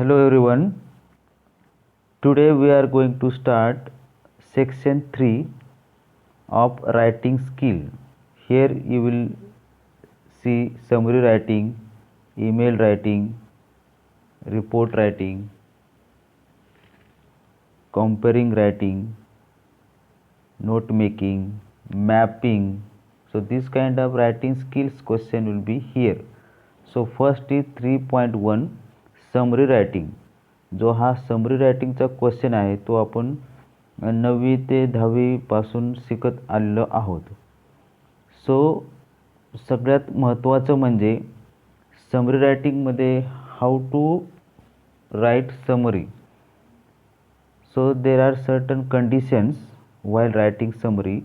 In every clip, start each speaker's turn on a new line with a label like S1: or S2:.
S1: Hello everyone. Today we are going to start section 3 of writing skill. Here you will see summary writing, email writing, report writing, comparing writing, note making, mapping. So this kind of writing skills question will be here. So first is 3.1 summary writing. जो हा summary रायटिंगचा question आहे तो आपण 9वी ते 10वी पासून शिकत आलेलो आहोत. सो सगळ्यात महत्त्वाचं म्हणजे समरी रायटिंगमध्ये how to write summary. So there are certain conditions while writing summary.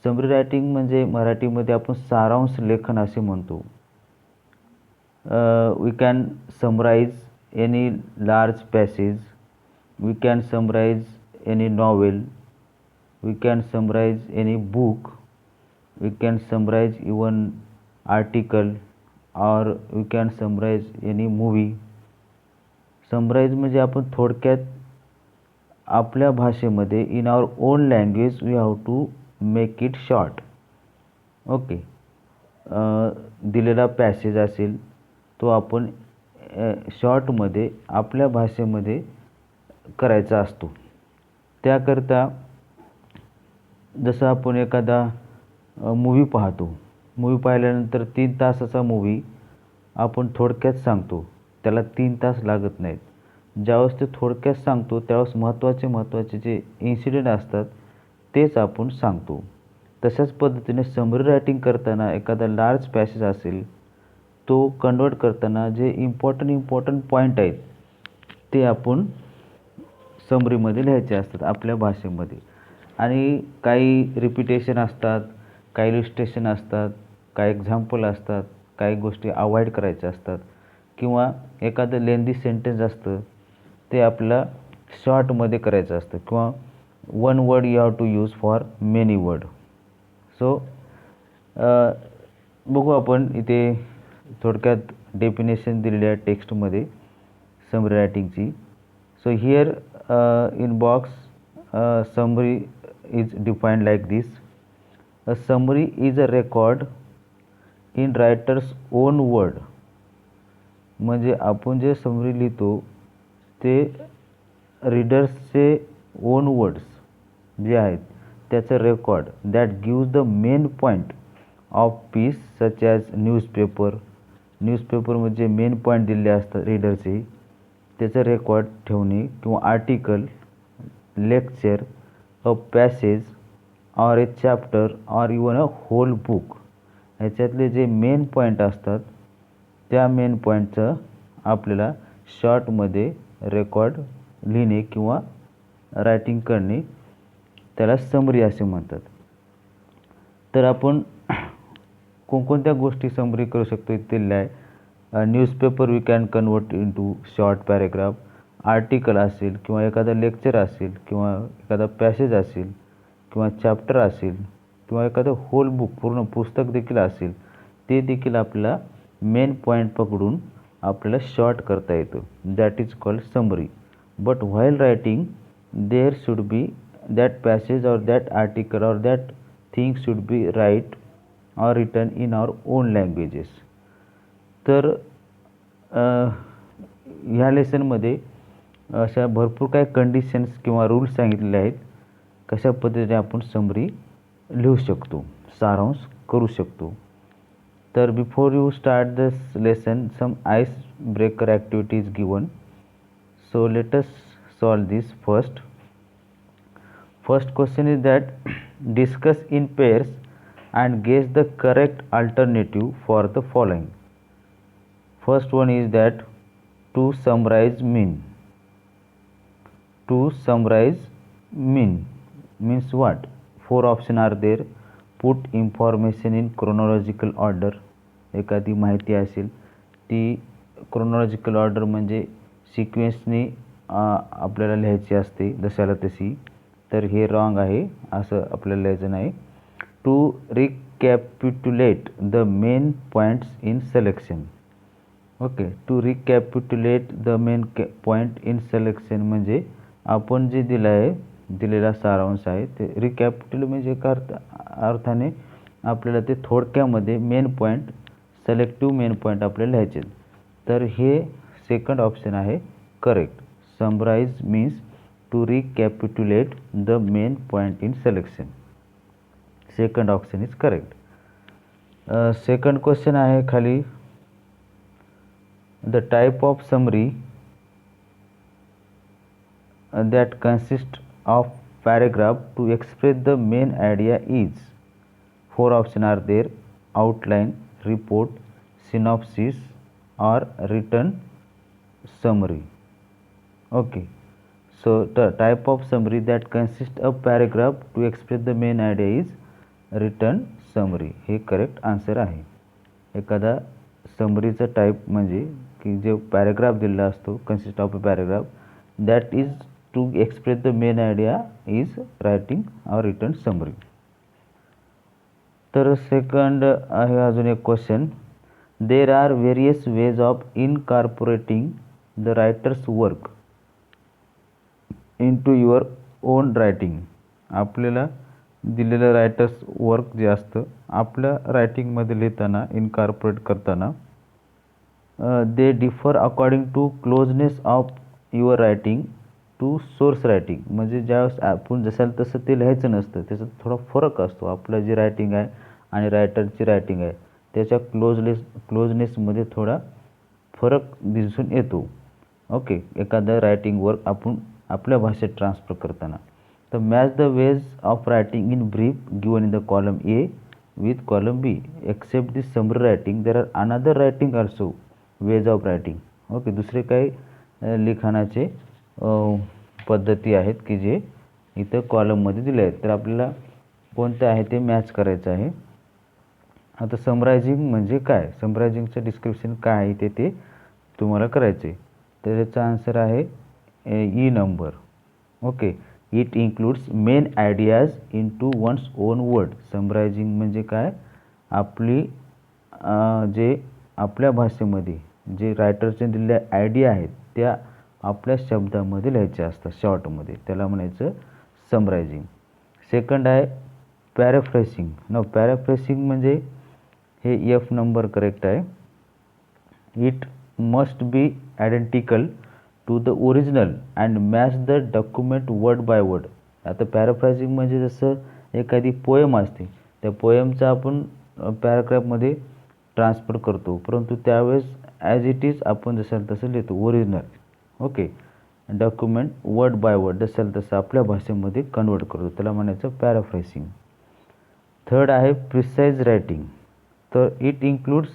S1: Summary writing म्हणजे मराठीमध्ये आपण सारांश लेखन असे म्हणतो. We can summarise any large passage, we can summarize any novel, we can summarize any book, we can summarize even article, or we can summarize any movie. Summarize म्हणजे आपण थोडक्यात आपल्या भाषेमध्ये in our own language we have to make it short. Okay, दिलेला passage असेल तो आपण शॉर्टमध्ये आपल्या भाषेमध्ये करायचा असतो. त्याकरता जसं आपण एखादा मूवी पाहतो, मूवी पाहिल्यानंतर 3 तासाचा मूवी आपण थोडक्यात सांगतो, त्याला 3 तास लागत नाहीत. ज्यावेळेस ते थोडक्यात सांगतो त्यावेळेस महत्त्वाचे जे इन्सिडेंट असतात तेच आपण सांगतो. तशाच पद्धतीने समरी रायटिंग करताना एखादा लार्ज पॅसेज असेल तो कन्वर्ट करताना जे इम्पॉर्टंट पॉईंट आहेत ते आपण समरीमध्ये लिहायचे असतात आपल्या भाषेमध्ये. आणि काही रिपिटेशन असतात, काही इलिस्ट्रेशन असतात, काही एक्झाम्पल असतात, काही गोष्टी अवॉइड करायच्या असतात, किंवा एखादं लेंदी सेंटेन्स असतं ते आपल्याला शॉर्टमध्ये करायचं असतं, किंवा 1 word you have to use for many word. So बघू आपण इथे थोडक्यात डेफिनेशन दिलेली आहे टेक्स्टमध्ये समरी रायटिंगची. So here in box summary is defined like this. A summary is a record in writer's own word. म्हणजे आपण जे समरी लिहितो ते रीडर्सचे ओन वर्ड्स जे आहेत त्याचं record that gives the main point of piece such as newspaper. न्यूजपेपरमध्ये main point दिलेले असतात रीडरचे त्याचं रेकॉर्ड ठेवणे, किंवा article, lecture, a passage or a chapter or even a whole book. ह्याच्यातले जे मेन पॉईंट असतात त्या मेन पॉईंटचं आपल्याला शॉर्टमध्ये रेकॉर्ड लिहिणे किंवा रायटिंग करणे त्याला समरी असे म्हणतात. तर आपण कोणकोणत्या गोष्टी समरी करू शकतो ते लिहिलं आहे. Newspaper we can convert into short paragraph. Article असेल, किंवा एखादा लेक्चर असेल, किंवा एखादा पॅसेज असेल, किंवा चॅप्टर असेल, किंवा एखादं होल बुक पूर्ण पुस्तक देखील असेल, ते देखील आपल्याला मेन पॉईंट पकडून आपल्याला शॉर्ट करता येतं. That is called summary. But while writing there should be that passage or that article or that thing should be write or written in our own languages. तर ह्या लेसनमध्ये अशा भरपूर काही कंडिशन्स किंवा रूल्स सांगितलेले आहेत कशा पद्धतीने आपण समरी लिहू शकतो, सारांश करू शकतो. तर before you start this lesson some ice breaker activity is given. So let us solve this first. First question is that discuss in pairs and guess the correct alternative for the following. First one is that to summarize mean. To summarize means what? 4 options are there. Put information in chronological order. एखादी माहिती असेल ती chronological order म्हणजे सिक्वेन्सने आपल्याला लिहायची असते जशाला तशी. तर हे रॉंग आहे, असं आपल्याला लिहायचं नाही. To recapitulate the main points in selection. Okay. To recapitulate the main point in selection म्हणजे आपण जे दिलेला सारांश आहे ते रिकॅपिट्युलेट म्हणजे एका अर्थाने आपल्याला ते थोडक्यामध्ये main point selective main point आपल्याला लिहायचे. तर हे सेकंड ऑप्शन आहे correct. Summarise means to recapitulate the main point in selection. Second option is correct. Second question आहे खाली, the type of summary that consists of paragraph to express the main idea is. Four options are there: outline, report, synopsis or written summary. Okay, so the type of summary that consists of paragraph to express the main idea is written summary. हे correct answer आहे. एखादा समरीचा type म्हणजे की जो paragraph दिलेला असतो consist of a paragraph that is to express the main idea is writing or written summary. तर second आहे अजून एक question. There are various ways of incorporating the writer's work into your own writing. आपल्याला दिलेलं writers work जे असतं आपल्या रायटिंगमध्ये लिहिताना इनकॉर्पोरेट करताना they differ according to closeness of your writing to source writing. म्हणजे ज्यावेळेस आपण जसं तसं ते लिहायचं नसतं, त्याचा थोडा फरक असतो. आपलं जे रायटिंग आहे आणि रायटरची रायटिंग आहे त्याच्या क्लोजनेसमध्ये थोडा फरक दिसून येतो. ओके, एखादं रायटिंग वर्क आपण आपल्या भाषेत ट्रान्सफर करताना. तर match the ways of writing in brief given in the column A with column B. Except this summary writing there are another writing also ways of writing. Okay, दुसरे काही लिखाणाचे पद्धती आहेत की जे इथं कॉलममध्ये दिले आहेत. तर आपल्याला कोणतं आहे ते मॅच करायचं आहे. आता समरायझिंग म्हणजे काय, समरायझिंगचं डिस्क्रिप्शन काय आहे ते तुम्हाला करायचं आहे. तर याचा आन्सर आहे E number. Okay, it includes main ideas into one's own word. Summarising म्हणजे काय, आपली जे आपल्या भाषेमध्ये जे रायटरचे दिलेल्या आयडिया आहेत त्या आपल्या शब्दामध्ये लिहायच्या असतात शॉर्टमध्ये, त्याला म्हणायचं समरायझिंग. सेकंड आहे पॅराफ्रेसिंग. पॅराफ्रेसिंग म्हणजे हे एफ नंबर करेक्ट आहे. It must be identical to the original and match the document word by word. आता पॅराफ्रायझिंग म्हणजे जसं एखादी पोएम असते त्या पोएमचा आपण पॅराग्राफमध्ये ट्रान्सफर करतो, परंतु त्यावेळेस ॲज इट इज आपण जसं तसं लिहितो original. Okay, document word by word जसं तसं आपल्या भाषेमध्ये कन्वर्ट करतो, त्याला म्हणायचं पॅराफ्रायझिंग. थर्ड आहे प्रिसाइज रायटिंग. तर it includes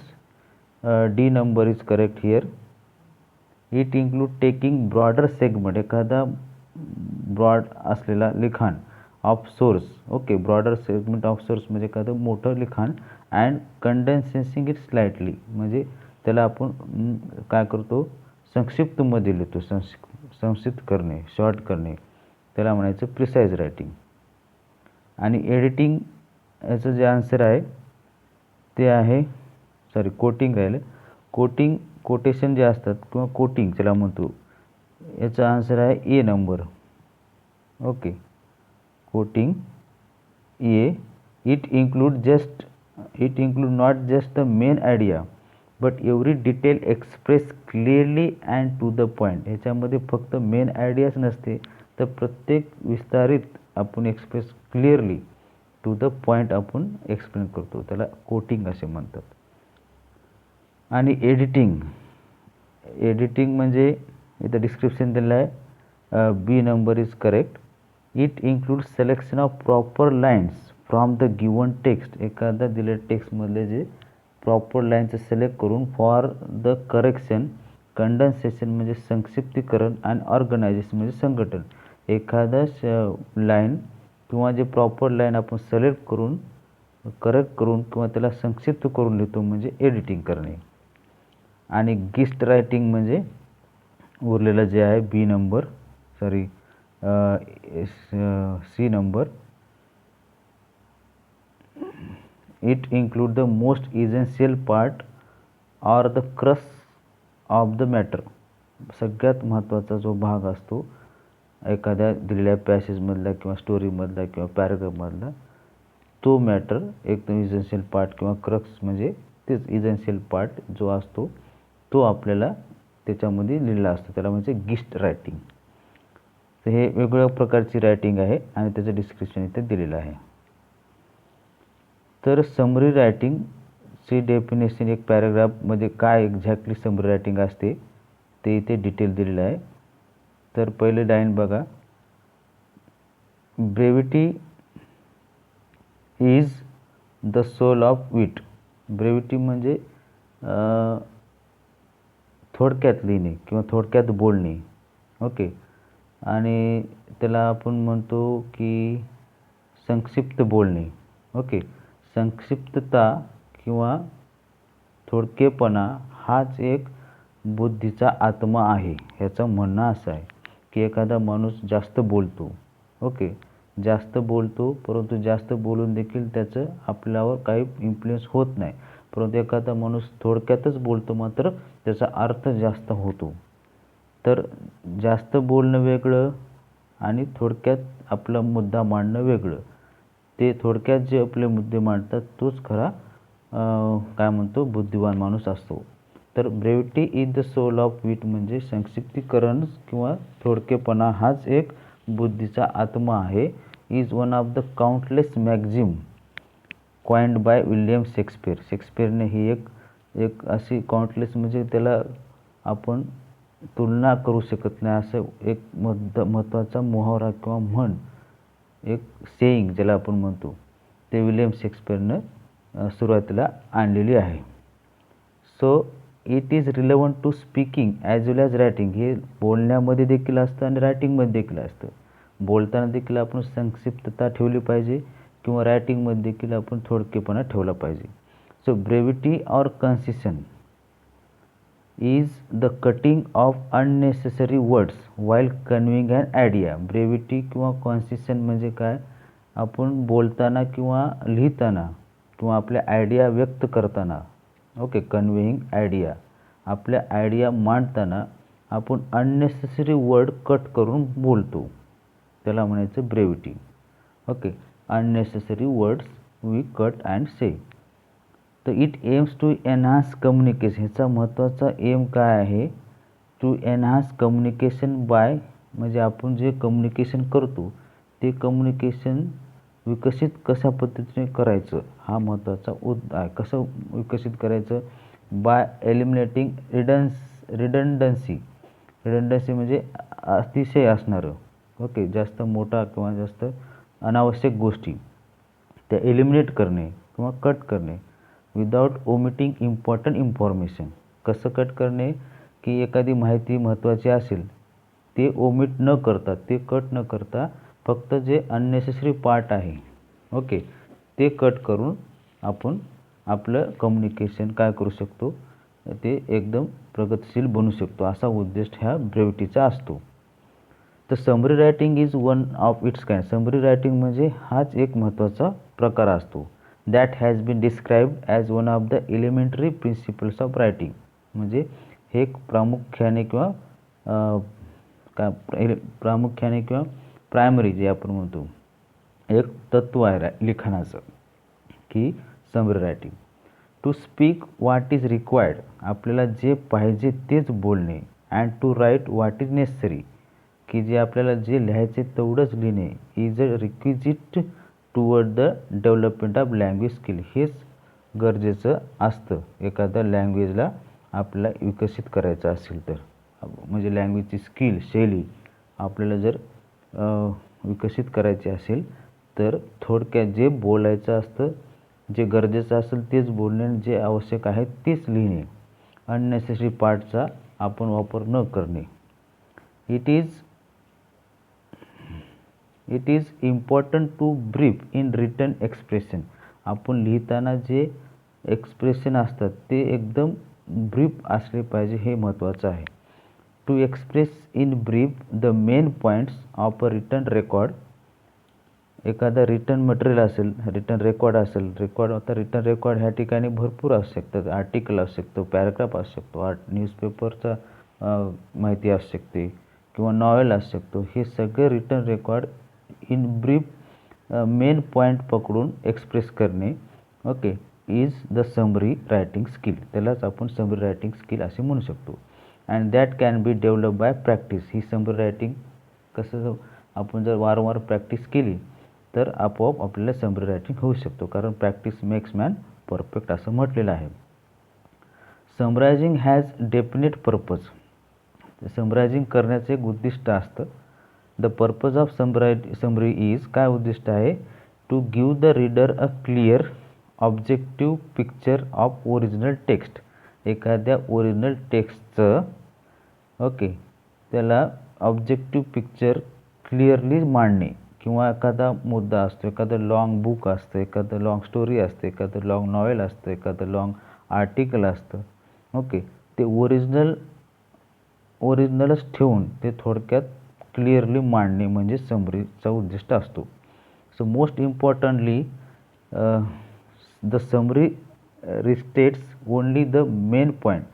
S1: D number is correct here. It include taking broader segment, एखादा ब्रॉड असलेला लिखाण of source. Okay, broader segment of source म्हणजे एखादं मोठं लिखाण अँड कंडेन्सेसिंग इट स्लाइटली म्हणजे त्याला आपण काय करतो संक्षिप्तमध्ये लिहितो, संक्षिप्त करणे, शॉर्ट करणे, त्याला म्हणायचं प्रिसाइज रायटिंग. आणि एडिटिंग याचं जे आन्सर आहे ते आहे कोटिंग राहिलं. कोटेशन जे असतात किंवा कोटिंग त्याला म्हणतो याचा आन्सर आहे A number. Okay, quoting A. It include not just the main idea but every detail express clearly and to the point. ह्याच्यामध्ये फक्त मेन आयडियाच नसते तर प्रत्येक विस्तारित आपण express clearly to the point आपण एक्सप्लेन करतो, त्याला कोटिंग असे म्हणतात. आणि एडिटिंग म्हणजे इथं डिस्क्रिप्शन दिलं आहे B number is correct. It include selection of proper lines from the given text. एखादा दिलेल्या टेक्स्टमधले जे प्रॉपर लाईनचं सिलेक्ट करून फॉर द करेक्शन, कंडेन्सेशन म्हणजे संक्षिप्तीकरण आणि ऑर्गनायझेशन म्हणजे संघटन. एखादा लाईन किंवा जे प्रॉपर लाईन आपण सिलेक्ट करून करेक्ट करून किंवा त्याला संक्षिप्त करून लिहितो म्हणजे एडिटिंग करणे. आणि गिस्ट रायटिंग म्हणजे उरलेलं जे आहे B number C number. It include the most essential part or the crux of the matter, सगळ्यात महत्त्वाचा जो भाग असतो एखाद्या दिलेल्या पॅसेजमधला किंवा स्टोरीमधला किंवा पॅराग्राफमधला, तो मॅटर एकदम इसेन्शियल पार्ट किंवा क्रक्स म्हणजे तेच इसेन्शियल पार्ट जो असतो तो आपल्याला त्याच्यामध्ये लिहिलेला असतो, त्याला म्हणजे गिस्ट रायटिंग. तर हे वेगवेगळ्या प्रकारची रायटिंग आहे आणि त्याचं डिस्क्रिप्शन इथे दिलेलं आहे. तर समरी रायटिंगची डेफिनेशन एक पॅराग्राफमध्ये काय एक्झॅक्टली समरी रायटिंग असते ते इथे डिटेल दिलेलं आहे. तर पहिले लाईन बघा, brevity is the soul of wit. Brevity म्हणजे थोडक्यात लिहिणे किंवा थोडक्यात बोलणे. ओके, आणि त्याला आपण म्हणतो की संक्षिप्त बोलणे. ओके, संक्षिप्तता किंवा थोडकेपणा हाच एक बुद्धीचा आत्मा आहे. ह्याचं म्हणणं असं आहे की एखादा माणूस जास्त बोलतो, ओके, जास्त बोलतो, परंतु जास्त बोलून देखील त्याचं आपल्यावर काही इन्फ्लुएन्स होत नाही. परंतु एखादा माणूस थोडक्यातच बोलतो मात्र त्याचा अर्थ जास्त होतो. तर जास्त बोलणं वेगळं आणि थोडक्यात आपला मुद्दा मांडणं वेगळं. ते थोडक्यात जे आपले मुद्दे मांडतात तोच खरा काय म्हणतो बुद्धिवान माणूस असतो. तर brevity is the soul of wit म्हणजे संक्षिप्तीकरण किंवा थोडकेपणा हाच एक बुद्धीचा आत्मा आहे. Is one of the countless maxim coined by William Shakespeare. शेक्सपियरने ही एक अशी काउंटलेस म्हणजे त्याला आपण तुलना करू शकत नाही असं एक महत्त्वाचा मुहावरा किंवा म्हण, एक सेईंग ज्याला आपण म्हणतो, ते विल्यम शेक्सपियरनं सुरुवातीला आणलेली आहे. So it is relevant to speaking as well as writing. हे बोलण्यामध्ये देखील असतं आणि रायटिंगमध्ये देखील असतं. बोलताना देखील आपण संक्षिप्तता ठेवली पाहिजे किंवा रायटिंगमध्ये देखील आपण थोडकेपणा ठेवला पाहिजे. So brevity or concision is the cutting of unnecessary words while conveying an idea. Brevity किंवा कॉन्सिशन म्हणजे काय, आपण बोलताना किंवा लिहिताना किंवा आपल्या आयडिया व्यक्त करताना, ओके, कन्व्हेइंग आयडिया, आपल्या आयडिया मांडताना आपण अननेसेसरी वर्ड कट करून बोलतो, त्याला म्हणायचं brevity. Okay, unnecessary words we cut and say. तर it aims to enhance communication. ह्याचा महत्त्वाचा एम काय आहे, टू एनहान्स कम्युनिकेशन बाय, म्हणजे आपण जे कम्युनिकेशन करतो ते कम्युनिकेशन विकसित कशा पद्धतीने करायचं हा महत्त्वाचा मुद्दा आहे. कसं विकसित करायचं, बाय एलिमिनेटिंग रिडंडन्सी. रिडंडन्सी म्हणजे अतिशय असणारं, ओके, जास्त मोठा किंवा जास्त अनावश्यक गोष्टी त्या एलिमिनेट करणे किंवा कट करणे. Without omitting important information. कसं कट करणे, की एखादी माहिती महत्त्वाची असेल ते ओमिट न करता, ते कट न करता फक्त जे अननेसेसरी पार्ट आहे, ओके, ते कट करून आपण आपलं कम्युनिकेशन काय करू शकतो, ते एकदम प्रगतिशील बनू शकतो. असा उद्देश ह्या ब्रेविटीचा असतो. तर summary writing is one of its kind. Summary writing म्हणजे हाच एक महत्त्वाचा प्रकार असतो. That has been described as one of the elementary principles of writing. म्हणजे हे प्रामुख्याने किंवा प्रामुख्याने किंवा प्रायमरी जे आपण म्हणतो एक तत्व आहे लिखाणाचं, की summary writing. To speak what is required, आपल्याला जे पाहिजे तेच बोलणे. And to write what is necessary, की जे आपल्याला जे लिहायचे तेवढंच लिहिणे. Is a requisite toward the development of language skill. हेच गरजेचं असतं एखाद्या लँग्वेजला आपल्याला विकसित करायचं असेल तर. म्हणजे लँग्वेजची स्किल, शैली आपल्याला जर विकसित करायची असेल तर थोडक्यात जे बोलायचं असतं, जे गरजेचं असेल तेच बोलणे आणि जे आवश्यक आहे तेच लिहिणे. अननेसेसरी पार्टचा आपण वापर न करणे. It is important to brief in written expression. आपण लिहिताना जे एक्सप्रेशन असतात ते एकदम ब्रीफ असले पाहिजे, हे महत्त्वाचं आहे. To express in brief the main points of a written record एखादा रिटन मटेरियल असेल, रिटन रेकॉर्ड असेल, रिटन रेकॉर्ड ह्या ठिकाणी भरपूर असू शकतात. आर्टिकल असू शकतो, पॅराग्राफ असू शकतो, न्यूजपेपरचा माहिती असू शकते किंवा नॉवेल असू शकतो. हे सगळे written record in brief main point पकडून एक्सप्रेस करणे okay is the summary writing skill. त्यालाच आपण समरी रायटिंग स्किल असे म्हणू शकतो. And that can be develop by practice. ही समरी रायटिंग कसं आपण जर वारंवार प्रॅक्टिस केली तर आपोआप आपल्याला समरी रायटिंग होऊ शकतो, कारण प्रॅक्टिस मेक्स मॅन परफेक्ट असं म्हटलेलं आहे. Summarizing has definite purpose. Summarizing करण्याचे एक उद्दिष्ट असतं. The purpose of summary is, काय उद्दिष्ट आहे, to give the reader a clear objective picture of original text. एखाद्या ओरिजिनल टेक्स्टचं ओके त्याला ऑब्जेक्टिव्ह पिक्चर क्लिअरली मांडणे, किंवा एखादा मुद्दा असतो, एखादं लाँग बुक असतं, एखादं लाँग स्टोरी असते, एखादं लाँग नॉवेल असतं, एखादं लाँग आर्टिकल असतं ओके ते ओरिजिनलच ठेवून ते थोडक्यात क्लिअरली मांडणे म्हणजे समरीचा उद्दिष्ट असतो. So most importantly the summary restates only the main point.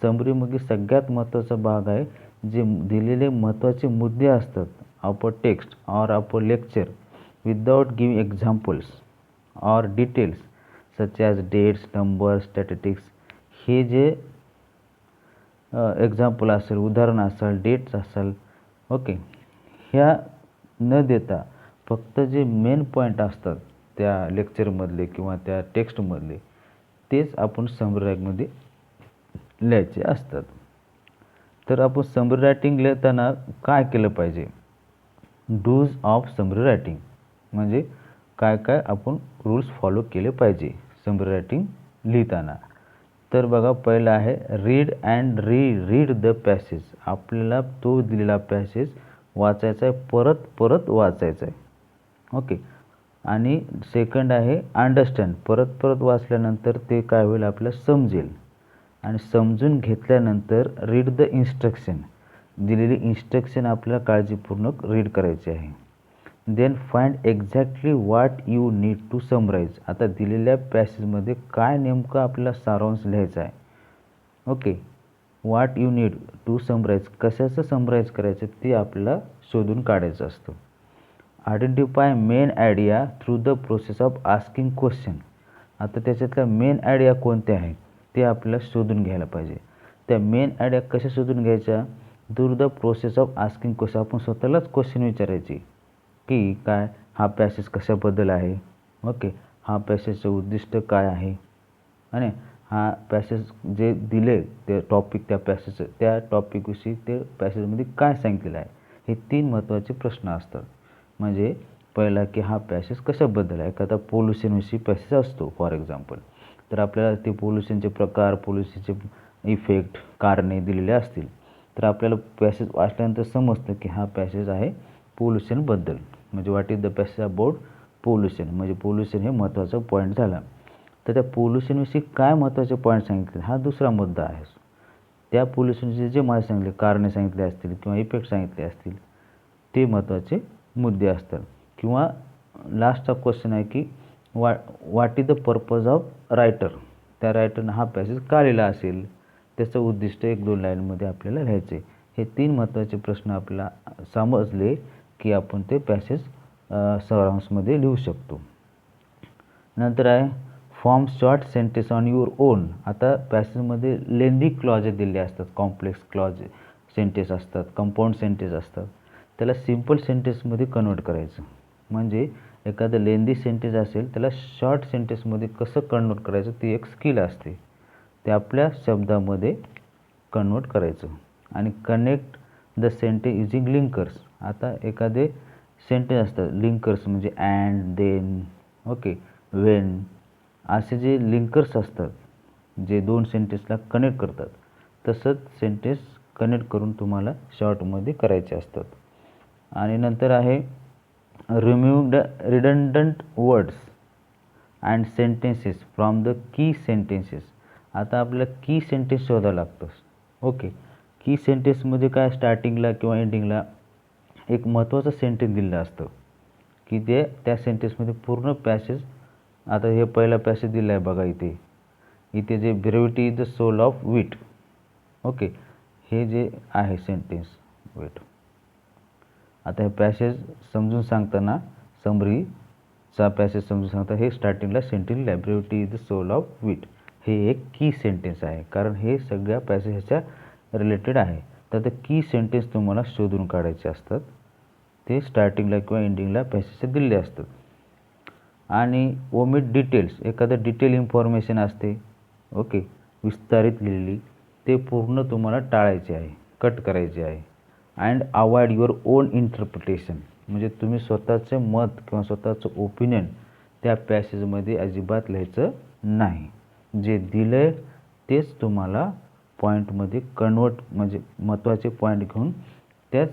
S1: समरीमध्ये सगळ्यात महत्त्वाचा भाग आहे, जे दिलेले महत्त्वाचे मुद्दे असतात of a text or of a lecture without giving examples or details such as dates, numbers, statistics. हे जे एक्झाम्पल असेल, उदाहरण असेल, डेट्स असेल ओके ह्या न देता फक्त जे मेन पॉईंट असतात त्या लेक्चरमधले किंवा त्या टेक्स्टमधले तेच आपण समरी रायटिंगमध्ये लिहायचे असतात. तर आपण समरी रायटिंग लिहिताना काय केलं पाहिजे, डूज ऑफ समरी रायटिंग म्हणजे काय काय आपण रूल्स फॉलो केले पाहिजे समरी रायटिंग लिहिताना. तर बघा, पहिलं आहे read and read the passage. आपल्याला तो दिलेला पॅसेज वाचायचा आहे, परत परत वाचायचा आहे ओके. आणि सेकंड आहे अंडरस्टँड. परत परत वाचल्यानंतर ते काय होईल आपल्याला समजेल. आणि समजून घेतल्यानंतर रीड द इन्स्ट्रक्शन. दिलेली इन्स्ट्रक्शन आपल्याला काळजीपूर्वक रीड करायची आहे. Then find exactly what you need to summarize. आता दिलेल्या पॅसेजमध्ये काय नेमकं आपल्याला सारांश लिहायचा आहे okay. What you need to summarize, कशाचं समराईज करायचं ते आपल्याला शोधून काढायचं असतं. Identify main idea through the process of asking question. आता त्याच्यातल्या मेन आयडिया कोणत्या आहेत ते आपल्याला शोधून घ्यायला पाहिजे. त्या मेन आयडिया कशा शोधून घ्यायच्या, through the process of asking question. आपण स्वतःलाच क्वेश्चन विचारायचे की काय हा पॅसेज कशाबद्दल आहे ओके, हा पॅसेजचं उद्दिष्ट काय आहे, आणि हा पॅसेज जे दिले ते टॉपिक त्या टॉपिकविषयी ते पॅसेजमध्ये काय सांगितलेलं आहे. हे 3 महत्त्वाचे प्रश्न असतात. म्हणजे पहिला की हा पॅसेज कशाबद्दल आहे. एखादा पोल्युशनविषयी पॅसेज असतो फॉर एक्झाम्पल, तर आपल्याला ते पोल्युशनचे प्रकार, पोल्युशनचे इफेक्ट, कारणे दिलेले असतील, तर आपल्याला पॅसेज वाचल्यानंतर समजतं की हा पॅसेज आहे पोल्युशनबद्दल. म्हणजे what is the passage about pollution, म्हणजे पोल्युशन हे महत्त्वाचा पॉईंट झाला. तर त्या पोल्युशनविषयी काय महत्त्वाचे पॉईंट सांगितले हा दुसरा मुद्दा आहे. त्या पोल्युशनचे जे माहिती सांगितले, कारणे सांगितले असतील किंवा इफेक्ट सांगितले असतील ते महत्त्वाचे मुद्दे असतात. किंवा लास्टचा क्वेश्चन आहे की what is the purpose of writer. त्या रायटरनं हा पॅसेज का लिहिला असेल, त्याचं उद्दिष्ट 1-2 लाईनमध्ये आपल्याला लिहायचे. हे 3 महत्त्वाचे प्रश्न आपल्याला समजले की आपण ते पॅसेज सारांशमध्ये लिहू शकतो. नंतर आहे form short sentence on your on. आता पॅसेजमध्ये लेंदी क्लॉज दिलेले असतात, कॉम्प्लेक्स क्लॉज सेंटेन्स असतात, कंपाऊंड सेंटेन्स असतात. त्याला सिम्पल सेंटेन्समध्ये कन्वर्ट करायचं. म्हणजे एखादं लेंदी सेंटेन्स असेल त्याला शॉर्ट सेंटेन्समध्ये कसं कन्वर्ट करायचं ती एक स्किल असते. ते आपल्या शब्दामध्ये कन्वर्ट करायचं. आणि connect the sentence using linkers. आता एखादे सेंटेन्स असतात लिंकर्स म्हणजे अँड, देन ओके, वेन, असे जे लिंकर्स असतात जे 2 सेंटेन्सला कनेक्ट करतात, तसंच सेंटेन्स कनेक्ट करून तुम्हाला शॉर्टमध्ये करायचे असतात. आणि नंतर आहे remove the redundant words and sentences from the key sentences. आता आपल्याला की सेंटेन्स शोधावं लागतं ओके. की सेंटेन्समध्ये काय, स्टार्टिंगला किंवा एंडिंगला एक महत्त्वाचं सेंटेन्स दिलेलं असतं की ते त्या सेंटेन्समध्ये पूर्ण पॅसेज, आता हे पहिला पॅसेज दिला आहे बघा इथे जे brevity is the soul of wit. Okay, हे जे आहे सेंटेन्स वेट. आता हे पॅसेज समजून सांगताना समरीचा पॅसेज समजून सांगता हे स्टार्टिंगला sentence brevity is the soul of wit हे एक की सेंटेन्स आहे, कारण हे सगळ्या पॅसेज ह्याच्या रिलेटेड आहे. तर ते की सेंटेन्स तुम्हाला शोधून काढायचे असतात, ते स्टार्टिंगला किंवा एंडिंगला पॅसेज दिलेले असतात. आणि ओमिट डिटेल्स, एखादं डिटेल इन्फॉर्मेशन असते ओके विस्तारित लिहिलेली, ते पूर्ण तुम्हाला टाळायचे आहे, कट करायचे आहे. And avoid your on interpretation, म्हणजे तुम्ही स्वतःचे मत किंवा स्वतःचं ओपिनियन त्या पॅसेजमध्ये अजिबात लिहायचं नाही. जे दिलं आहे तेच तुम्हाला पॉईंटमध्ये कन्वर्ट, म्हणजे महत्त्वाचे पॉईंट घेऊन त्याच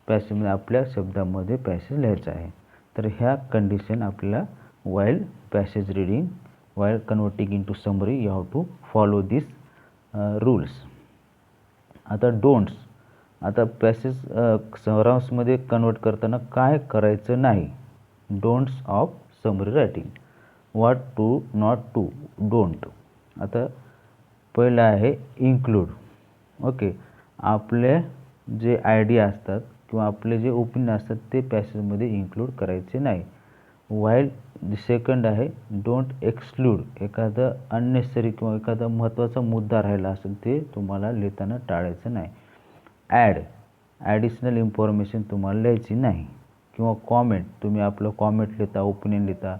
S1: पॅसेजमध्ये आपल्या शब्दामध्ये पॅसेज लिहायचा आहे. तर ह्या कंडिशन आपल्याला while passage reading, while converting into summary, you have to follow these rules. आता डोंट्स, आता पॅसेज सारांशमध्ये कन्वर्ट करताना काय करायचं नाही. Don'ts of summary writing, what to not to, don't. आता पहिलं आहे इन्क्लूड. ओके, आपले जे आयडिया असतात किंवा आपले जे ओपिनियन असतात ते पॅसेजमध्ये इन्क्लूड करायचे नाही. वाईल सेकंड आहे डोंट एक्सक्लूड, एखादं अननेसेसरी किंवा एखादा महत्त्वाचा मुद्दा राहिला असेल ते तुम्हाला लिहिताना टाळायचं नाही. ॲडिशनल इन्फॉर्मेशन तुम्हाला लिहायची नाही. किंवा कॉमेंट, तुम्ही आपलं कॉमेंट लिहिता, ओपिनियन लिहिता,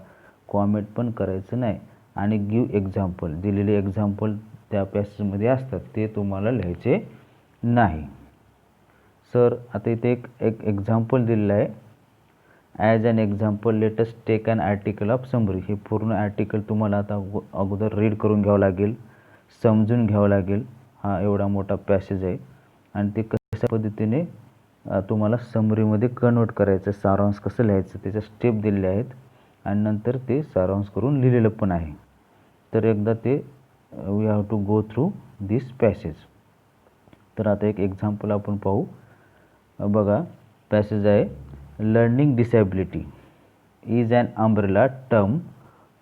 S1: कॉमेंट पण करायचं नाही. आणि गिव्ह एक्झाम्पल, दिलेले एक्झाम्पल त्या पॅसेजमध्ये असतात ते तुम्हाला लिहायचे नाही. सर आता इथे एक एक्झाम्पल दिलेलं आहे. As an example let us take an article of summary. हे पूर्ण आर्टिकल तुम्हाला आता अगोदर रीड करून घ्यावं लागेल, समजून घ्यावं लागेल. हा एवढा मोठा पॅसेज आहे आणि ते कशा पद्धतीने तुम्हाला समरीमध्ये कन्वर्ट करायचं, सारांश कसं लिहायचं त्याच्या स्टेप दिलेल्या आहेत आणि नंतर ते सारांश करून लिहिलेलं पण आहे. तर एकदा ते we have to go through this passage. तर आता एक एक्झाम्पल आपण पाहू. बघा पॅसेज आहे, learning disability is an umbrella term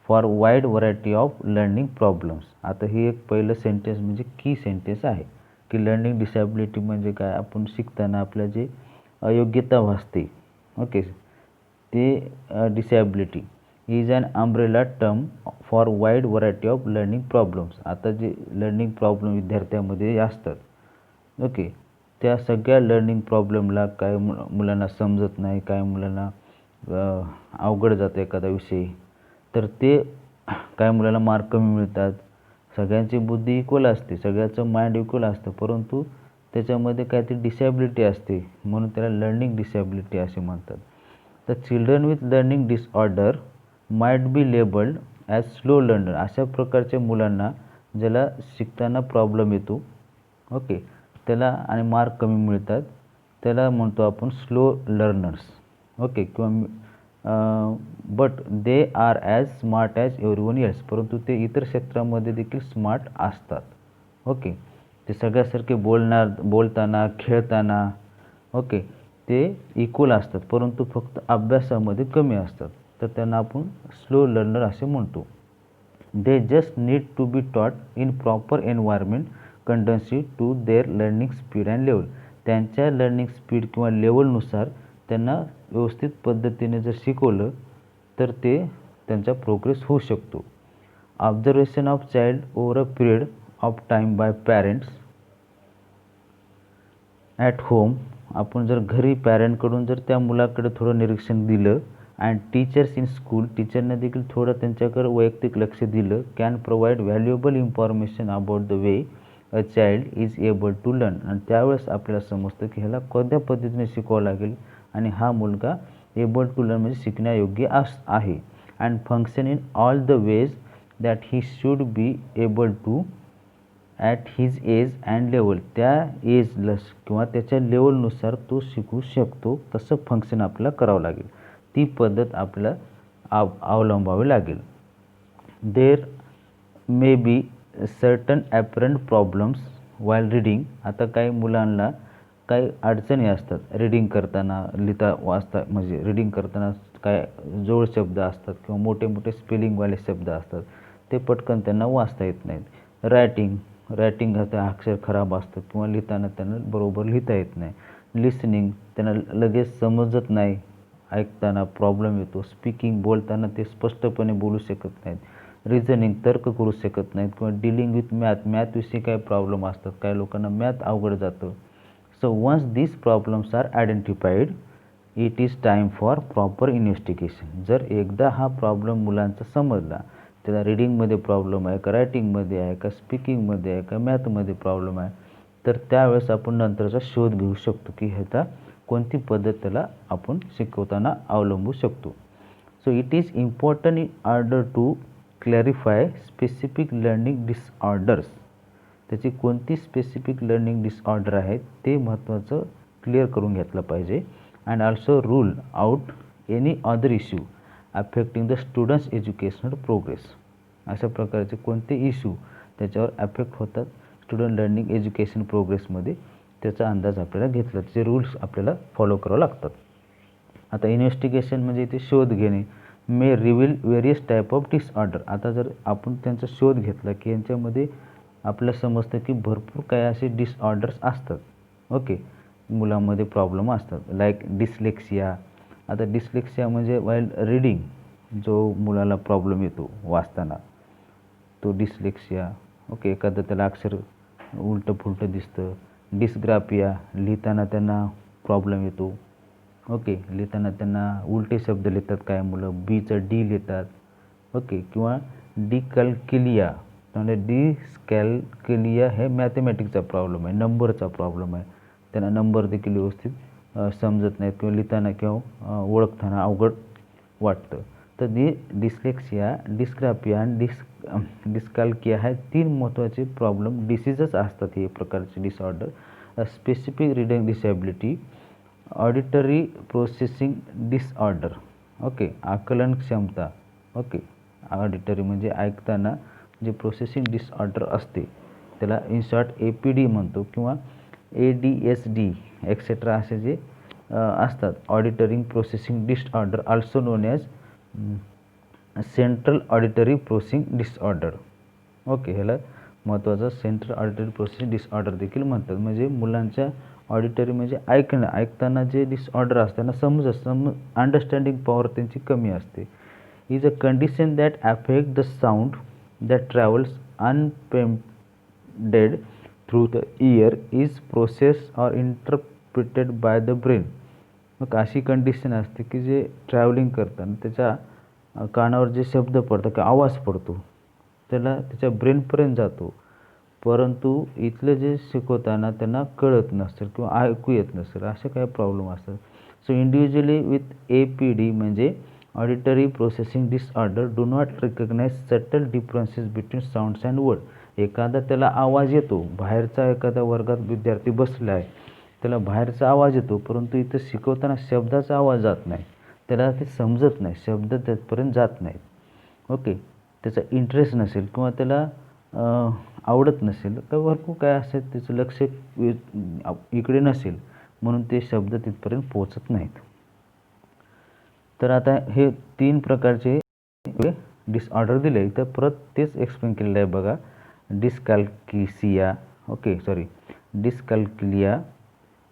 S1: for wide variety of learning problems. आता ही एक पहिलं सेंटेन्स म्हणजे की सेंटेन्स आहे की लर्निंग डिसॅबिलिटी म्हणजे काय, आपण शिकताना आपल्या जे अयोग्यता भासते ओके ते disability is an umbrella term for wide variety of learning problems. आता जे लर्निंग प्रॉब्लेम विद्यार्थ्यांमध्ये असतात ओके त्या सगळ्या लर्निंग प्रॉब्लेमला, काय मुलांना समजत नाही, काय मुलांना अवघड जातं एखादा विषय, तर ते काय मुलांना मार्क कमी मिळतात. सगळ्यांची बुद्धी इक्वल असते, सगळ्याचं माइंड इक्वल असतं, परंतु त्याच्यामध्ये काहीतरी डिसॅबिलिटी असते म्हणून त्याला लर्निंग डिसॅबिलिटी असे म्हणतात. तर children with learning disorder might be labelled as slow learner. अशा प्रकारच्या मुलांना ज्याला शिकताना प्रॉब्लेम येतो ओके त्याला आणि मार्क कमी मिळतात त्याला म्हणतो आपण स्लो लर्नर्स ओके. किंवा but they are as smart as everyone else, परंतु ते इतर क्षेत्रामध्ये देखील स्मार्ट असतात ओके. ते सगळ्यासारखे बोलताना खेळताना ओके ते इक्वल असतात, परंतु फक्त अभ्यासामध्ये कमी असतात, तर त्यांना आपण स्लो लर्नर असे म्हणतो. They just need to be taught in proper environment conducive to their learning speed and level. त्यांच्या लर्निंग स्पीड किंवा लेवलनुसार त्यांना व्यवस्थित पद्धतीने जर शिकवलं तर ते त्यांचा प्रोग्रेस होऊ शकतो. Observation of child over a period of time by parents at home. आपण जर घरी पॅरेंटकडून जर त्या मुलाकडे थोडं निरीक्षण दिलं अँड टीचर्स इन स्कूल, टीचरने देखील थोडं त्यांच्याकडे वैयक्तिक लक्ष दिलं, can provide valuable information about the way a child is able to learn. आणि त्यावेळेस आपल्याला समजतं की ह्याला कोणत्या पद्धतीने शिकवावं लागेल आणि हा मुलगा एबल टू लर्न म्हणजे शिकण्यायोग्य आहे. And function in all the ways that he should be able to at his age and level. त्या एजला किंवा त्याच्या लेवलनुसार तो शिकू शकतो तसं फंक्शन आपल्याला करावं लागेल, ती पद्धत आपल्याला अवलंबावी लागेल. There may be certain apparent problems while reading. आता काही मुलांना काही अडचणी असतात रीडिंग करताना, लिहिता वाचता, म्हणजे रीडिंग करताना काय जोड शब्द असतात किंवा मोठे मोठे स्पेलिंगवाले शब्द असतात, ते पटकन त्यांना वाचता येत नाहीत. रायटिंग आता अक्षर खराब असतं किंवा लिहिताना त्यांना बरोबर लिहिता येत नाही. लिसनिंग त्यांना लगेच समजत नाही, ऐकताना प्रॉब्लेम येतो. स्पीकिंग बोलताना ते स्पष्टपणे बोलू शकत नाहीत. रिझनिंग तर्क करू शकत नाहीत किंवा डीलिंग विथ मॅथविषयी काही प्रॉब्लेम असतात, काही लोकांना मॅथ अवघड जातं. So once these problems are identified, it is time for proper investigation. जर एकदा हा प्रॉब्लेम मुलांचा समजला, त्याला रीडिंगमध्ये प्रॉब्लेम आहे का, रायटिंगमध्ये आहे का, स्पीकिंगमध्ये आहे का, मॅथमध्ये प्रॉब्लेम आहे, तर त्यावेळेस आपण नंतरचा शोध घेऊ शकतो की ह्याचा कोणती पद्धत त्याला आपण शिकवताना अवलंबू शकतो. So it is important in order to clarify specific learning disorders. त्याची कोणती स्पेसिफिक लर्निंग डिसऑर्डर आहेत ते महत्त्वाचं क्लिअर करून घेतलं पाहिजे. And also rule out any other issue affecting the students educational progress. अशा प्रकारचे कोणते इश्यू त्याच्यावर अफेक्ट होतात स्टुडंट लर्निंग एज्युकेशन प्रोग्रेसमध्ये, त्याचा अंदाज आपल्याला घेतला, त्याचे रूल्स आपल्याला फॉलो करावे लागतात. आता इन्व्हेस्टिगेशन म्हणजे इथे शोध घेणे. May reveal various type of disorder. आता जर आपण त्यांचा शोध घेतला की यांच्यामध्ये आपल्याला समजतं की भरपूर काही असे डिसऑर्डर्स असतात. ओके, मुलांमध्ये प्रॉब्लेम असतात, लाईक डिस्लेक्सिया. आता डिस्लेक्सिया म्हणजे वाईल रीडिंग जो मुलाला प्रॉब्लेम येतो वाचताना, तो डिस्लेक्सिया. ओके, एखादं त्याला अक्षर उलटं फुलटं दिसतं. डिस्ग्राफिया, लिहिताना त्यांना प्रॉब्लेम येतो. ओके, लिहिताना त्यांना उलटे शब्द लिहितात काय मुलं, बीचं डी लिहितात. ओके, किंवा डिकॅल्क्युलिया. म्हणजे डिस्कॅल्क्युलिया हे मॅथमॅटिक्सचा प्रॉब्लेम आहे, नंबरचा प्रॉब्लेम आहे. त्यांना नंबर देखील व्यवस्थित समजत नाहीत किंवा लिहिताना किंवा ओळखताना अवघड वाटतं. तर डिस्लेक्सिया, डिस्ग्राफिया आणि डिस्कॅल्किया ह्या 3 महत्त्वाचे प्रॉब्लेम डिसीजच असतात हे प्रकारचे disorder. Specific reading disability, auditory processing disorder. Okay, आकलन क्षमता. ओके, ऑडिटरी म्हणजे ऐकताना जे प्रोसेसिंग डिसऑर्डर असते त्याला इन शॉर्ट APD म्हणतो किंवा ADSD एक्सेट्रा असे जे असतात, auditory processing disorder, also known as central auditory processing disorder. Okay, ह्याला महत्त्वाचं सेंट्रल ऑडिटरी प्रोसेसिंग डिसऑर्डर देखील म्हणतात. म्हणजे मुलांच्या ऑडिटरी म्हणजे ऐकताना जे डिसऑर्डर असताना अंडरस्टँडिंग पॉवर त्यांची कमी असते. Is a condition that affect the sound that travels unimpeded through the ear, is process or interpreted by the brain. मग अशी कंडिशन असते की जे ट्रॅव्हलिंग करताना त्याच्या कानावर जे शब्द पडतात किंवा आवाज पडतो त्याला त्याच्या ब्रेनपर्यंत जातो, परंतु इथलं जे शिकवताना त्यांना कळत नसेल किंवा ऐकू येत नसेल, असे काही प्रॉब्लेम असतात. सो इंडिव्हिज्युअली विथ APD म्हणजे auditory processing disorder do not recognize subtle differences between sounds and word. एखादा त्याला आवाज येतो, बाहेरचा एखादा वर्गात विद्यार्थी बसला आहे, त्याला बाहेरचा आवाज येतो, परंतु इथं शिकवताना शब्दाचा आवाज जात नाही, त्याला ते समजत नाही, शब्द त्यातपर्यंत जात नाहीत. ओके, त्याचा इंटरेस्ट नसेल किंवा त्याला आवडत नसेल तर भरपूर काय असेल, त्याचं लक्ष इकडे नसेल म्हणून ते शब्द तिथपर्यंत पोचत नाहीत. तर आता हे 3 प्रकारचे डिसऑर्डर दिले, तर परत तेच एक्सप्लेन केलेलं आहे बघा. Dyscalculia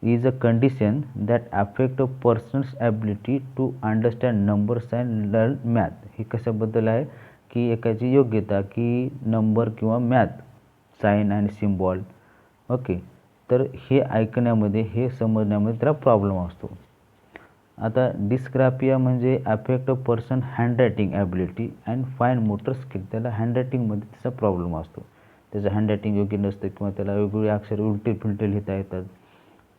S1: is a condition that affect a person's ability to understand numbers and learn math. हे कशाबद्दल आहे की एकाची योग्यता की नंबर किंवा math, sign and symbol. Okay, तर हे ऐकण्यामध्ये, हे समजण्यामध्ये त्याला प्रॉब्लेम असतो. आता डिस्ग्राफिया म्हणजे affect a person handwriting ability and fine motor skill. त्याला हँडरायटिंगमध्ये त्याचा प्रॉब्लेम असतो, त्याचं हँडरायटिंग योग्य नसतं किंवा त्याला वेगवेगळे अक्षर उलटे पुलटे लिहिता येतात,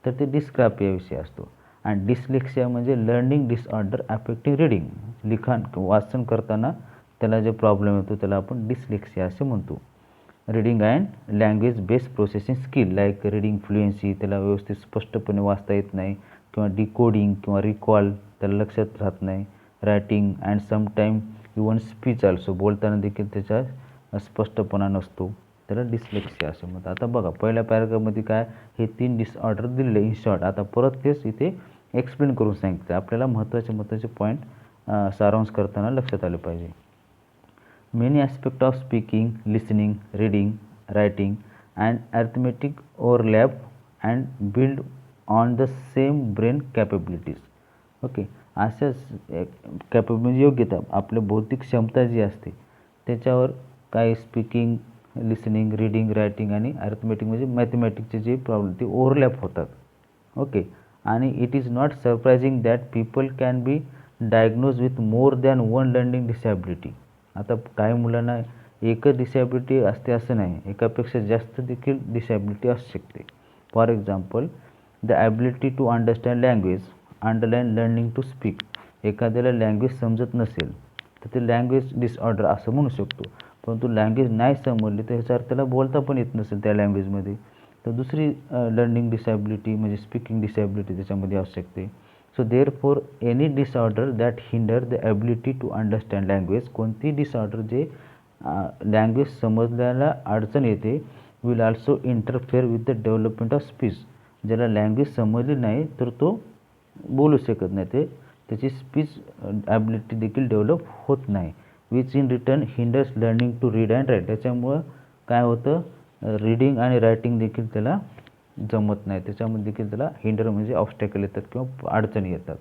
S1: तर ते डिस्ग्राफिया विषय असतो. आणि डिस्लेक्सिया म्हणजे लर्निंग डिसऑर्डर अफेक्टिंग रीडिंग. लिखाण वाचन करताना त्याला जे प्रॉब्लेम येतो त्याला आपण डिस्लेक्सिया असे म्हणतो. Reading and language based processing skill like reading fluency, त्याला व्यवस्थित स्पष्टपणे वाचता येत नाही, किंवा डिकोडिंग किंवा रिकॉल त्याला लक्षात राहत नाही. Writing and sometime even speech also, बोलताना देखील त्याचा स्पष्टपणा नसतो. त्याला डिस्लेक्सिया असं म्हणतात. आता बघा पहिल्या पॅराग्राफमध्ये काय हे 3 डिसऑर्डर दिलेले इन शॉर्ट. आता परत तेच इथे एक्सप्लेन करून सांगितलं. आपल्याला महत्त्वाचे पॉईंट सारांश करताना लक्षात आले पाहिजे. Many aspect of speaking, listening, reading, writing and arithmetic overlap and build on the same brain capabilities. Okay, अशाच कॅपेबिलिटी योग्यता आपल्या बौद्धिक क्षमता जी असते त्याच्यावर काय स्पीकिंग, लिसनिंग, रीडिंग, रायटिंग आणि अर्थमॅटिक म्हणजे मॅथमॅटिकचे जे प्रॉब्लेम ते ओव्हरलॅप होतात. ओके, आणि it is not surprising that people can be diagnose with more than one learning disability. आता काही मुलांना एकच डिसॅबिलिटी असते असं नाही, एकापेक्षा जास्त देखील डिसॅबिलिटी असू शकते. For example the ability to understand language underline learning to speak. एखाद्याला लँग्वेज समजत नसेल तर ते लँग्वेज डिसऑर्डर असं म्हणू शकतो. परंतु लँग्वेज नाही समजली तर ह्याचा अर्थ त्याला बोलता पण येत नसेल त्या लँग्वेजमध्ये तर दुसरी लर्निंग डिसॅबिलिटी म्हणजे स्पीकिंग डिसॅबिलिटी त्याच्यामध्ये असू शकते. So therefore any disorder that hinder the ability to understand language, कोणती डिसऑर्डर जे लँग्वेज समजल्याला अडचण येते, will also interfere with the development of speech. ज्याला लँग्वेज समजली नाही तर तो बोलू शकत नाही, ते त्याची स्पीच ॲबिलिटी देखील डेव्हलप होत नाही. Which in return hinders learning to read and write. त्याच्यामुळं काय होतं, रीडिंग आणि रायटिंग देखील त्याला जमत नाही, त्याच्यामध्ये देखील त्याला हिंडर म्हणजे ऑब्स्टॅकल येतात किंवा अडचणी येतात.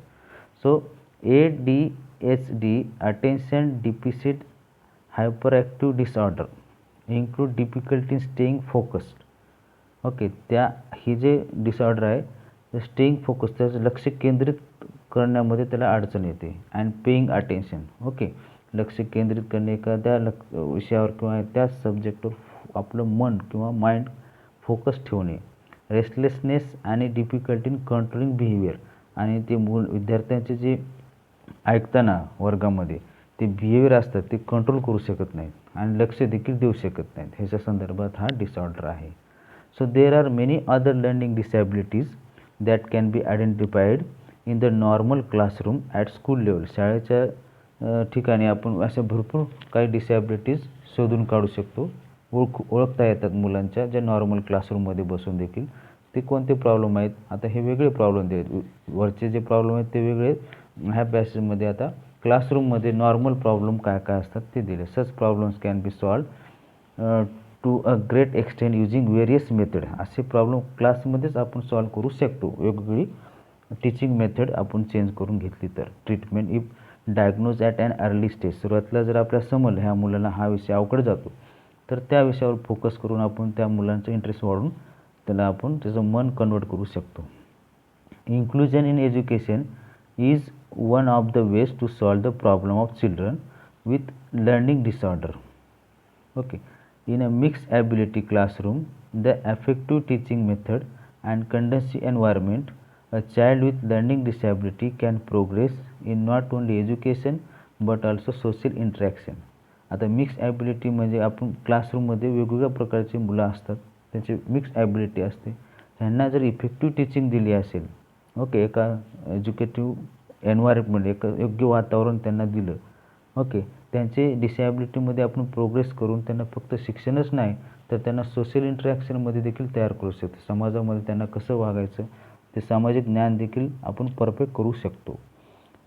S1: So ADHD attention deficit hyper active disorder include difficulty in staying focused. Okay, त्या ही जे डिसऑर्डर आहे स्टेईंग फोकस, त्याचं लक्ष केंद्रित करण्यामध्ये त्याला अडचण येते. And paying attention. ओके, लक्ष केंद्रित करणे एखाद्या विषयावर किंवा त्या सब्जेक्टवर आपलं मन किंवा माइंड फोकस ठेवणे. रेस्टलेसनेस आणि डिफिकल्टी इन कंट्रोलिंग बिहेवियर. आणि ते विद्यार्थ्यांचे जे ऐकताना वर्गामध्ये ते बिहेवियर असतात ते कंट्रोल करू शकत नाहीत आणि लक्ष देखील देऊ शकत नाहीत. ह्याच्या संदर्भात हा डिसऑर्डर आहे. So there R many other learning disabilities that can B identified in the normal classroom at school level. शाळेच्या ठिकाणी आपण अशा भरपूर काही डिसॅबिलिटीज शोधून काढू शकतो, ओळखता येतात मुलांच्या ज्या नॉर्मल क्लासरूममध्ये बसून देखील. ते कोणते प्रॉब्लेम आहेत, आता हे वेगळे प्रॉब्लेम दिले, वरचे जे प्रॉब्लेम आहेत ते वेगळे. ह्या पॅसेजमध्ये आता क्लासरूममध्ये नॉर्मल प्रॉब्लेम काय काय असतात ते दिले. Such problems can be solved to a great extent using various method. असे प्रॉब्लेम क्लासमध्येच आपण सॉल्व करू शकतो, वेगवेगळी टीचिंग मेथड आपण चेंज करून घेतली तर. Treatment if diagnose at an early stage. सुरुवातीला जर आपल्याला समजलं ह्या मुलांना हा विषय अवघड जातो तर त्या विषयावर फोकस करून आपण त्या मुलांचं इंटरेस्ट वाढून त्याला आपण त्याचं मन कन्वर्ट करू शकतो. Inclusion in education is one of the ways to solve the problem of children with learning disorder. Okay, in a mixed ability classroom, the effective teaching method and conducive environment, a child with learning disability can progress in not only education but also social interaction. आता mix ability म्हणजे आपण क्लासरूममध्ये वेगवेगळ्या प्रकारची मुलं असतात, त्यांची mix ability असते. ह्यांना जर इफेक्टिव्ह टीचिंग दिली असेल, ओके, एका एज्युकेटिव्ह एन्व्हायरमेंट, एक योग्य वातावरण त्यांना दिलं, ओके, त्यांचे डिसॅबिलिटीमध्ये आपण प्रोग्रेस करून त्यांना फक्त शिक्षणच नाही तर त्यांना सोशल इंटरॅक्शनमध्ये देखील तयार करू शकतो. समाजामध्ये त्यांना कसं वागायचं ते सामाजिक ज्ञान देखील आपण परफेक्ट करू शकतो.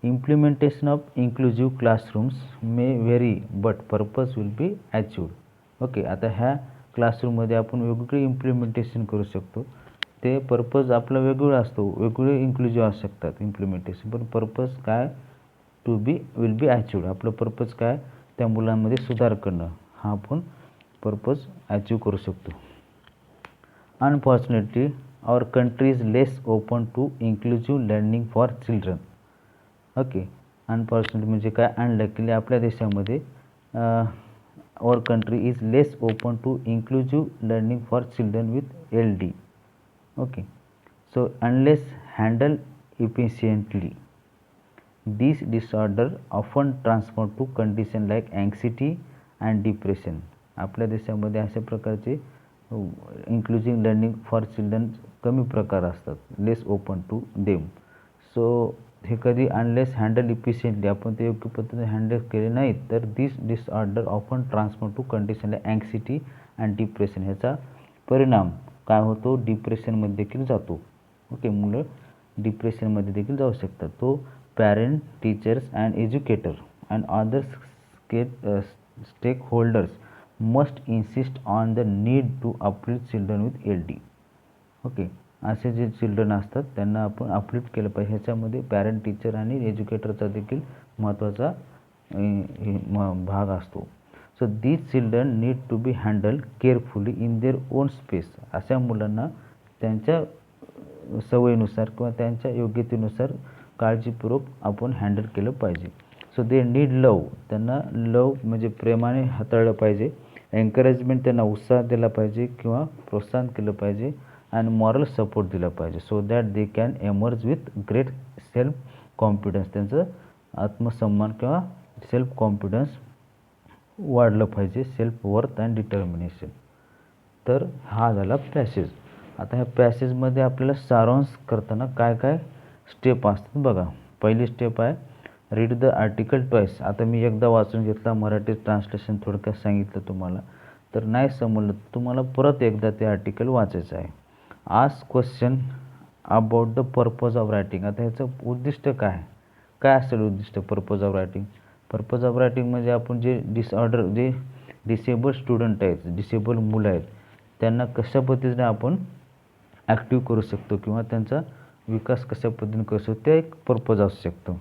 S1: Implementation of inclusive classrooms may very but purpose will be अचिव्ड. Okay, आता ह्या क्लासरूममध्ये आपण वेगवेगळे इम्प्लिमेंटेशन करू शकतो. ते पर्पज आपला वेगवेगळा असतो, वेगवेगळे इन्क्लुझिव्ह असू शकतात इम्प्लिमेंटेशन, पण पर्पज काय टू बी विल बी अचिव्ड. आपलं पर्पज काय, त्या मुलांमध्ये सुधार करणं, हा आपण पर्पज अचीव करू शकतो. Unfortunately our country is less open to inclusive learning for children. Okay, unfortunately म्हणजे काय, अनलकीली आपल्या देशामध्ये our country is less open to inclusive learning for children with LD. Okay, so unless handle efficiently these disorder often transfer to condition like anxiety and depression. आपल्या देशामध्ये अशा प्रकारचे inclusive learning for children कमी प्रकार असतात, लेस open to them. So हे कधी unless handle efficiently आपण ते योग्य पद्धतीने हँडल केले नाहीत तर this disorder often transfer to condition like anxiety आणि डिप्रेशन ह्याचा परिणाम काय होतो, डिप्रेशनमध्ये देखील जातो. ओके, मुलं डिप्रेशनमध्ये देखील जाऊ शकतात. तो parent, teachers and educator and others stake holders must insist on the need to uplift children with LD. Okay, असे जे चिल्ड्रन असतात त्यांना आपण अपलिफ्ट केलं पाहिजे. ह्याच्यामध्ये पॅरेंट, टीचर आणि एज्युकेटरचा देखील महत्त्वाचा भाग असतो. So these children need to be handle carefully in their own space. अशा मुलांना त्यांच्या सवयीनुसार किंवा त्यांच्या योग्यतेनुसार काळजीपूर्वक आपण हँडल केलं पाहिजे. सो दे नीड लव. त्यांना लव म्हणजे प्रेमाने हाताळलं पाहिजे. एन्करेजमेंट, त्यांना उत्साह दिला पाहिजे किंवा प्रोत्साहन केलं पाहिजे. आणि मॉरल सपोर्ट दिला पाहिजे. So that they can emerge with great self confidence. त्यांचं आत्मसन्मान किंवा सेल्फ कॉन्फिडन्स वाढलं पाहिजे, सेल्फ वर्थ अँड डिटर्मिनेशन. तर हा झाला पॅसेज. आता ह्या पॅसेजमध्ये आपल्याला सारांश करताना काय काय स्टेप असतात बघा. पहिली स्टेप आहे रीड द आर्टिकल ट्वाइस. आता मी एकदा वाचून घेतला, मराठी ट्रान्सलेशन थोडक्यात सांगितलं तुम्हाला. तर नाही समजलं तर तुम्हाला परत एकदा ते आर्टिकल वाचायचं आहे. Ask question about the purpose of writing. आता ह्याचं उद्दिष्ट काय असेल उद्दिष्ट purpose of writing? Purpose of writing म्हणजे आपण जे डिसेबल स्टुडंट आहेत, डिसेबल मुलं आहेत, त्यांना कशा पद्धतीने आपण ॲक्टिव्ह करू शकतो किंवा त्यांचा विकास कशा पद्धतीने करू शकतो, ते एक पर्पज असू शकतो.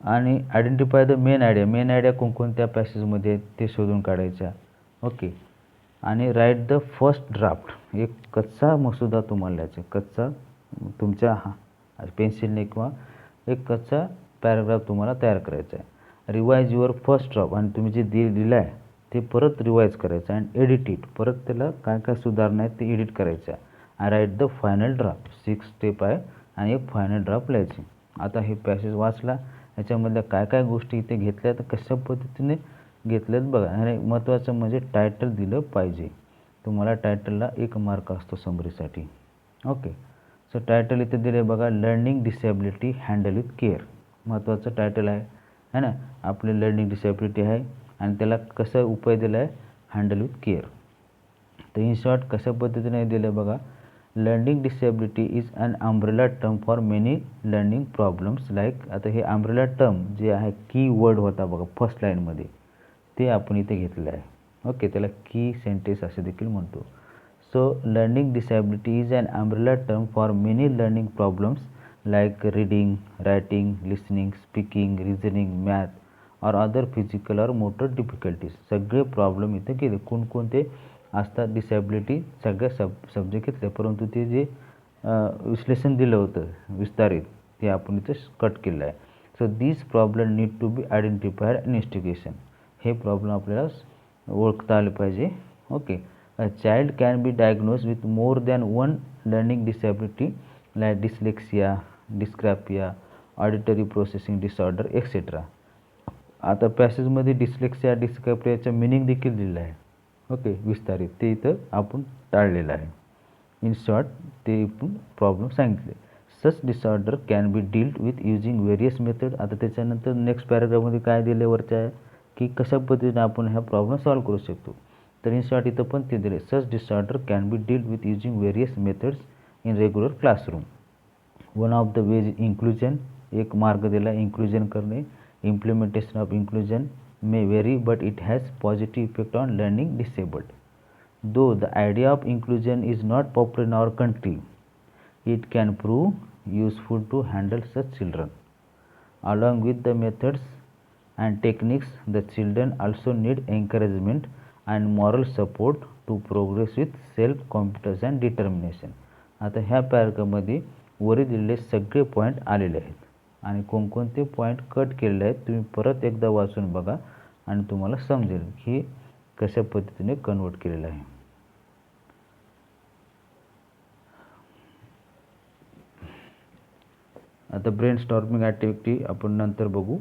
S1: आणि identify the main idea. Main idea कोणकोणत्या पॅसेजमध्ये आहेत ते शोधून काढायच्या. ओके, आणि राईट द फर्स्ट ड्राफ्ट. एक कच्चा मसुदा तुम्हाला लिहायचा, कच्चा तुमच्या पेन्सिलने किंवा एक कच्चा पॅराग्राफ तुम्हाला तयार करायचा आहे. Revise your first draft. आणि तुम्ही जे लिहिलं आहे ते परत रिवाइज करायचं अँड एडिट इट. परत त्याला काय काय सुधारणा आहेत ते एडिट करायचं आहे. आणि write the final draft. 6 step आहे आणि एक फायनल ड्राफ्ट लिहायची. आता हे पॅसेज वाचला, ह्याच्यामधल्या काय काय गोष्टी इथे घेतल्या तर कशा पद्धतीने घेतल्यात बघा. आणि महत्त्वाचं म्हणजे टायटल दिलं पाहिजे. तुम्हाला टायटलला 1 मार्क असतो समरीसाठी. ओके, सो टायटल इथे दिले बघा, learning disability handle with care. महत्त्वाचं टायटल आहे ना. आपली लर्निंग डिसेबिलिटी आहे आणि त्याला कसं उपाय दिला आहे, हँडल विथ केअर. तर इन शॉर्ट कशा पद्धतीने दिलं बघा, learning disability is an umbrella term for many learning problems like. आता हे अम्ब्रेला टर्म जे आहे, की वर्ड होता बघा फर्स्ट लाईनमध्ये, ते आपण इथे घेतलेलं आहे. ओके, त्याला की सेंटेन्स असे देखील म्हणतो. So learning disability is an umbrella term for many learning problems like reading, writing, listening, speaking, reasoning, math or other physical or motor difficulties. सगळे प्रॉब्लेम इथे केले. कोणकोणते असतात डिसेबिलिटी सगळ्या सब्जेक्ट घेतले, परंतु ते जे विश्लेषण दिलं होतं विस्तारित, ते आपण इथे कट केलं आहे. So these problem need to be identified and investigation. हे प्रॉब्लेम आपल्याला ओळखता आले पाहिजे. Okay, a child can be diagnose with more than one learning disability like dyslexia, dysgraphia, auditory processing disorder etcetera. आता पॅसेजमध्ये डिस्लेक्सिया, डिस्ग्राफियाचा मिनिंग देखील दिलेला आहे. ओके, विस्तारित ते इथं आपण टाळलेलं आहे. इन शॉर्ट ते पण प्रॉब्लेम सांगितले. Such disorder can be dealt with using various method. आता त्याच्यानंतर नेक्स्ट पॅराग्राफमध्ये काय दिले वरच्या आहे की कशा पद्धतीने आपण ह्या प्रॉब्लेम सॉल्व्ह करू शकतो. तर इन शॉर्ट इथं पण ते दिले, such disorder can be dealt with using various methods in regular classroom. One of the ways inclusion. एक मार्ग दिला इन्क्लुजन करणे. Implementation of inclusion may vary but it has positive effect on learning disabled. Though the idea of inclusion is not popular in our country, it can prove useful to handle such children. Along with the methods and techniques, the children also need encouragement and moral support to progress with self-confidence and determination. आता ह्या पॅराग्राफमध्ये वरील दिलेले सगळे point आलेले आहेत आणि कोणकोणते point cut केलेले आहेत तुम्ही परत एकदा वाचून बघा आणि तुम्हाला समजेल की कशा पद्धतीने कन्वर्ट केलेलं आहे. आता ब्रेन स्टॉर्मिंग ॲक्टिव्हिटी आपण नंतर बघू.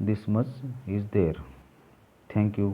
S1: दिस मच इज देअर. थँक्यू.